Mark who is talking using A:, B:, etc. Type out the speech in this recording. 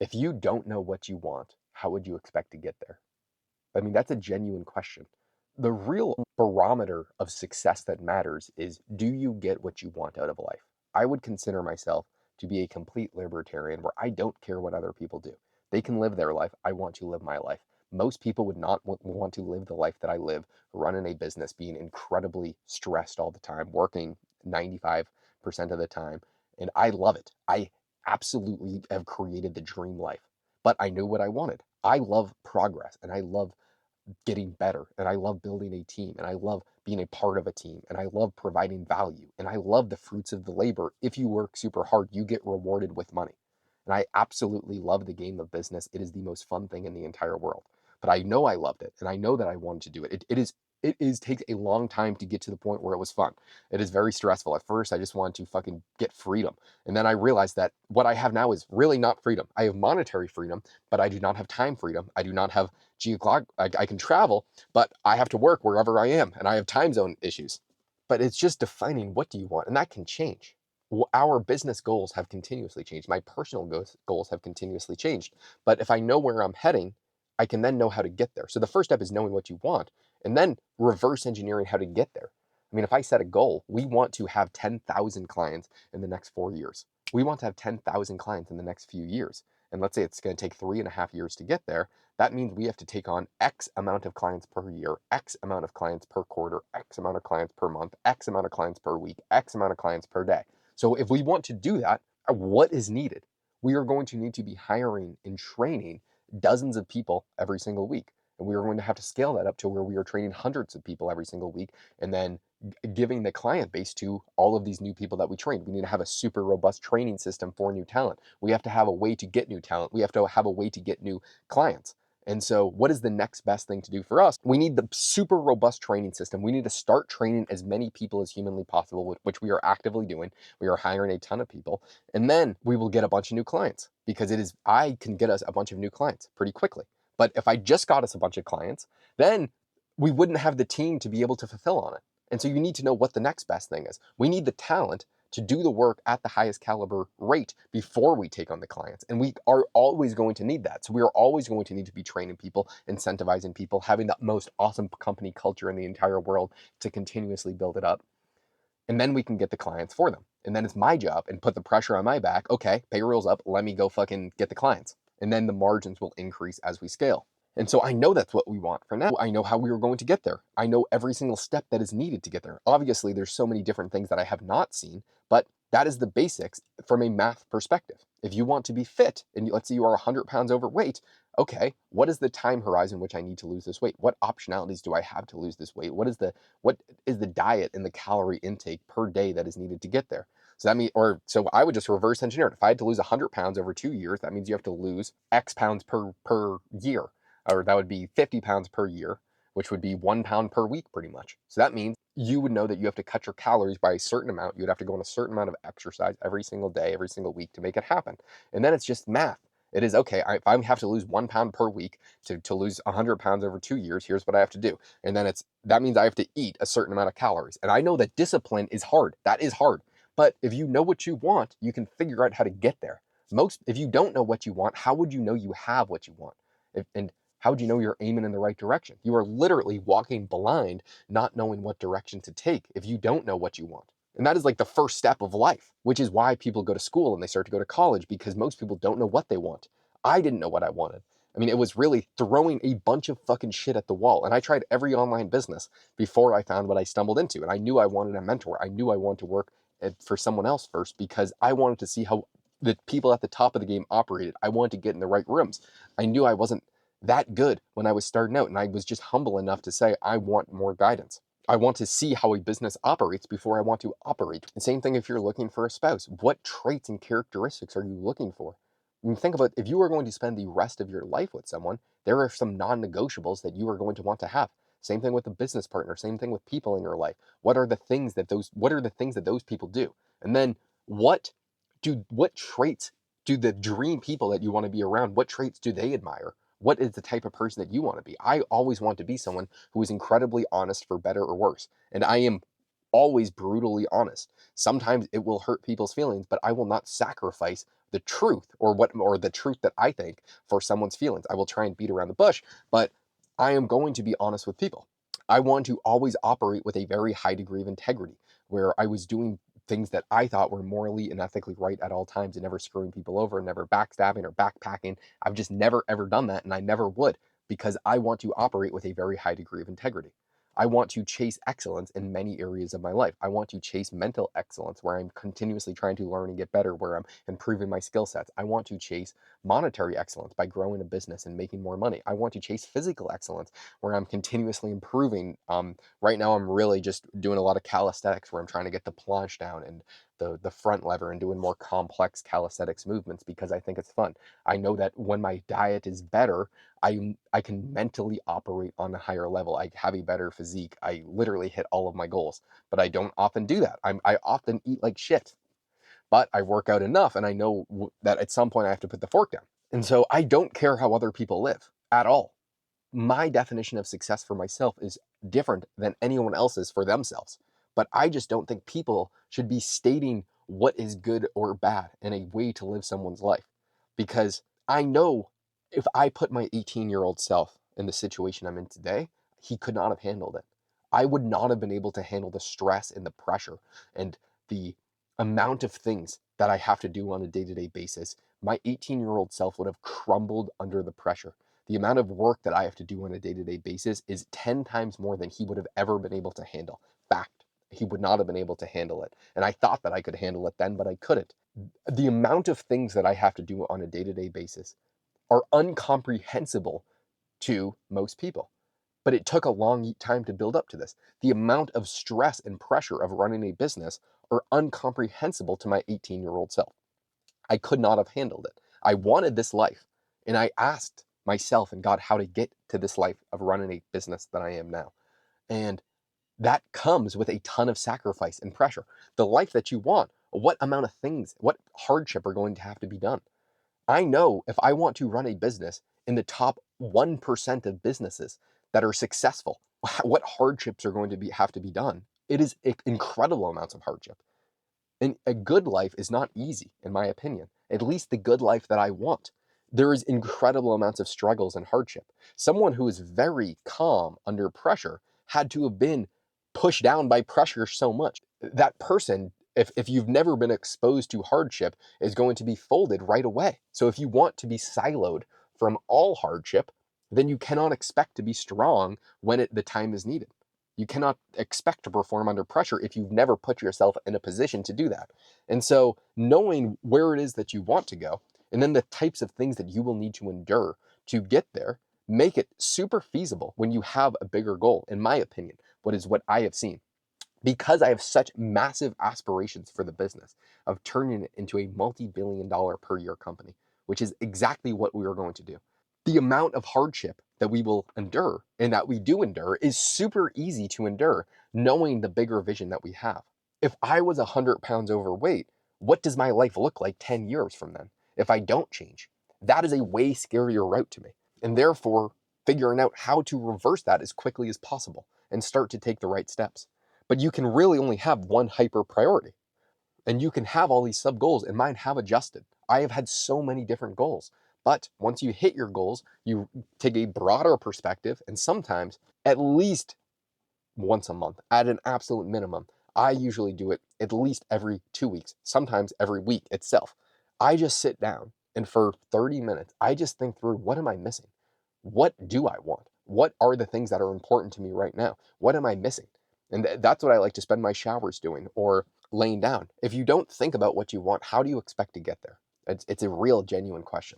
A: If you don't know what you want, how would you expect to get there? I mean, that's a genuine question. The real barometer of success that matters is, do you get what you want out of life? I would consider myself to be a complete libertarian where I don't care what other people do. They can live their life. I want to live my life. Most people would not want to live the life that I live, running a business, being incredibly stressed all the time, working 95% of the time. And I love it. I absolutely have created the dream life, but I knew what I wanted. I love progress and I love getting better and I love building a team and I love being a part of a team and I love providing value and I love the fruits of the labor. If you work super hard, you get rewarded with money. And I absolutely love the game of business. It is the most fun thing in the entire world. But I know I loved it and I know that I wanted to do it. It takes a long time to get to the point where it was fun. It is very stressful. At first, I just wanted to fucking get freedom. And then I realized that what I have now is really not freedom. I have monetary freedom, but I do not have time freedom. I do not have I can travel, but I have to work wherever I am and I have time zone issues. But it's just defining what do you want, and that can change. Our business goals have continuously changed. My personal goals have continuously changed. But if I know where I'm heading, I can then know how to get there. So the first step is knowing what you want and then reverse engineering how to get there. I mean, if I set a goal, we want to have 10,000 clients in the next 4 years. We want to have 10,000 clients in the next few years. And let's say it's going to take 3.5 years to get there. That means we have to take on X amount of clients per year, X amount of clients per quarter, X amount of clients per month, X amount of clients per week, X amount of clients per day. So if we want to do that, what is needed? We are going to need to be hiring and training dozens of people every single week. And we are going to have to scale that up to where we are training hundreds of people every single week and then giving the client base to all of these new people that we train. We need to have a super robust training system for new talent. We have to have a way to get new talent. We have to have a way to get new clients. And so, what is the next best thing to do for us? We need the super robust training system. We need to start training as many people as humanly possible, which we are actively doing. We are hiring a ton of people. And then we will get a bunch of new clients because I can get us a bunch of new clients pretty quickly. But if I just got us a bunch of clients, then we wouldn't have the team to be able to fulfill on it. And so, you need to know what the next best thing is. We need the talent to do the work at the highest caliber rate before we take on the clients. And we are always going to need that. So we are always going to need to be training people, incentivizing people, having the most awesome company culture in the entire world to continuously build it up. And then we can get the clients for them. And then it's my job and put the pressure on my back. Okay, payroll's up. Let me go fucking get the clients. And then the margins will increase as we scale. And so I know that's what we want for now. I know how we are going to get there. I know every single step that is needed to get there. Obviously, there's so many different things that I have not seen, but that is the basics from a math perspective. If you want to be fit, and let's say you are 100 pounds overweight, okay, what is the time horizon which I need to lose this weight? What optionalities do I have to lose this weight? What is the diet and the calorie intake per day that is needed to get there? So I would just reverse engineer it. If I had to lose 100 pounds over 2 years, that means you have to lose X pounds per year, or that would be 50 pounds per year, which would be 1 pound per week pretty much. So that means you would know that you have to cut your calories by a certain amount. You would have to go on a certain amount of exercise every single day, every single week to make it happen. And then it's just math. It is okay. If I have to lose 1 pound per week to lose 100 pounds over 2 years, here's what I have to do. And then that means I have to eat a certain amount of calories. And I know that discipline is hard. That is hard. But if you know what you want, you can figure out how to get there. If you don't know what you want, how would you know you have what you want? And how would you know you're aiming in the right direction? You are literally walking blind, not knowing what direction to take if you don't know what you want. And that is like the first step of life, which is why people go to school and they start to go to college, because most people don't know what they want. I didn't know what I wanted. I mean, it was really throwing a bunch of fucking shit at the wall. And I tried every online business before I found what I stumbled into. And I knew I wanted a mentor. I knew I wanted to work for someone else first because I wanted to see how the people at the top of the game operated. I wanted to get in the right rooms. I knew I wasn't that good when I was starting out, and I was just humble enough to say, I want more guidance. I want to see how a business operates before I want to operate. The same thing if you're looking for a spouse. What traits and characteristics are you looking for? I mean, think about if you are going to spend the rest of your life with someone, there are some non-negotiables that you are going to want to have. Same thing with a business partner, same thing with people in your life. What are the things that those people do? And then what traits do the dream people that you want to be around, what traits do they admire? What is the type of person that you want to be? I always want to be someone who is incredibly honest for better or worse. And I am always brutally honest. Sometimes it will hurt people's feelings, but I will not sacrifice the truth, or the truth that I think for someone's feelings. I will try and beat around the bush, but I am going to be honest with people. I want to always operate with a very high degree of integrity, where I was doing things that I thought were morally and ethically right at all times, and never screwing people over, never backstabbing or backpacking. I've just never ever done that, and I never would, because I want to operate with a very high degree of integrity. I want to chase excellence in many areas of my life. I want to chase mental excellence, where I'm continuously trying to learn and get better, where I'm improving my skill sets. I want to chase monetary excellence by growing a business and making more money. I want to chase physical excellence, where I'm continuously improving. Right now, I'm really just doing a lot of calisthenics, where I'm trying to get the planche down and the front lever, and doing more complex calisthenics movements because I think it's fun. I know that when my diet is better, I can mentally operate on a higher level. I have a better physique. I literally hit all of my goals, but I don't often do that. I often eat like shit, but I work out enough, and I know that at some point I have to put the fork down. And so I don't care how other people live at all. My definition of success for myself is different than anyone else's for themselves. But I just don't think people should be stating what is good or bad in a way to live someone's life. Because I know if I put my 18-year-old self in the situation I'm in today, he could not have handled it. I would not have been able to handle the stress and the pressure and the amount of things that I have to do on a day-to-day basis. My 18-year-old self would have crumbled under the pressure. The amount of work that I have to do on a day-to-day basis is 10 times more than he would have ever been able to handle. Fact, he would not have been able to handle it. And I thought that I could handle it then, but I couldn't. The amount of things that I have to do on a day-to-day basis are incomprehensible to most people. But it took a long time to build up to this. The amount of stress and pressure of running a business are incomprehensible to my 18-year-old self. I could not have handled it. I wanted this life, and I asked myself and God how to get to this life of running a business that I am now. And that comes with a ton of sacrifice and pressure. The life that you want, what amount of things, what hardship are going to have to be done? I know if I want to run a business in the top 1% of businesses that are successful, what hardships are going to have to be done. It is incredible amounts of hardship. And a good life is not easy, in my opinion. At least the good life that I want. There is incredible amounts of struggles and hardship. Someone who is very calm under pressure had to have been pushed down by pressure so much. That person, if you've never been exposed to hardship, is going to be folded right away. So if you want to be siloed from all hardship, then you cannot expect to be strong when the time is needed. You cannot expect to perform under pressure if you've never put yourself in a position to do that. And so, knowing where it is that you want to go, and then the types of things that you will need to endure to get there, make it super feasible when you have a bigger goal, in my opinion, what I have seen. Because I have such massive aspirations for the business of turning it into a multi-billion dollar per year company, which is exactly what we are going to do. The amount of hardship that we will endure and that we do endure is super easy to endure, knowing the bigger vision that we have. If I was 100 pounds overweight, what does my life look like 10 years from then if I don't change? That is a way scarier route to me. And therefore, figuring out how to reverse that as quickly as possible and start to take the right steps. But you can really only have one hyper priority. And you can have all these sub goals, and mine have adjusted. I have had so many different goals. But once you hit your goals, you take a broader perspective, and sometimes at least once a month, at an absolute minimum. I usually do it at least every 2 weeks, sometimes every week itself. I just sit down and for 30 minutes, I just think through, what am I missing? What do I want? What are the things that are important to me right now? What am I missing? And that's what I like to spend my showers doing, or laying down. If you don't think about what you want, how do you expect to get there? It's a real genuine question.